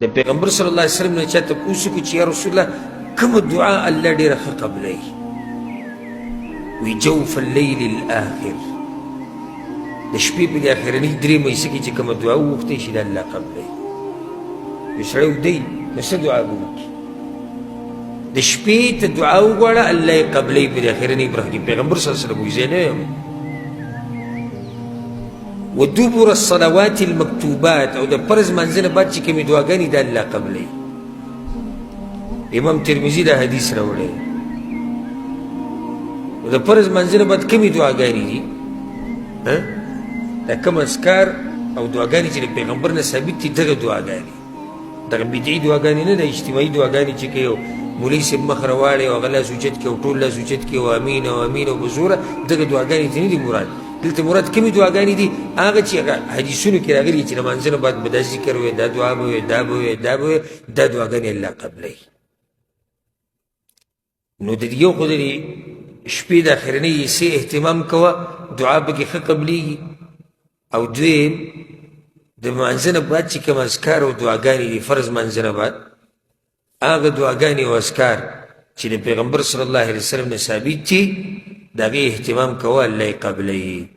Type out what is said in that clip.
د پیغمبر صلی الله علیه وسلم نه چا تپوس وکړو چې یا رسول الله کومه دعا الله ډېره ښه قبلوي؟ وی جوف اللیل الاخر، د شپې په دې اخرنۍ درې میسه کې چې کومه دعا وغوښتی شي د الله قبلوي. یو سړی اوږدوي نو څه دعا به وکړي؟ د شپې ته دعا وغواړه الله یې قبلوي په دې اخرنۍ برخه کې. پیغمبر صلی الله علیه وسلم وایي زه نه یم. ودبر الصلوات المكتوبات، او د فرض منځ نه بعد چې کومې دعاګانې د الله قبلوي. امام ترمذي دا حدیث راوړی. د فرض منځ نه بعد کومې دعاګانې دي؟ دا کوم اذکار او دعاګانې چې د پیغمبر نه ثابت دي دغه دعاګانې، دغه بدعي دعاګانې نه، د اجتماعي دعاګانې چې کوي مولوي صاحب مخ راواړي او هغه لاس اوچت کړي او ټول لاس اوچت کړي او امین او امین او په زوره، دغه دعاګانې ته نه دي مراد. دلته مراد کومې دعاګانې دي؟ هغه چې حدیثونو کې راغلي چې د منځ نه بعد به دا ذکر وایي، دا دعا به وایي، دا به وایي، دا به وایي، دا دعاګانې الله قبلوي. نو د یو خو د شپې د اخرنۍ حصې اهتمام کوه، دعا پکې ښه قبلیږي. او دویم د منځ نه بعد چې کوم اذکار او دعاګانې دي فرض منځ نه بعد، هغه دعاګانې او اذکار چې د پیغمبر صلی الله علیه وسلم نه ثابت دي د هغې اهتمام کوه، الله یې قبلوي.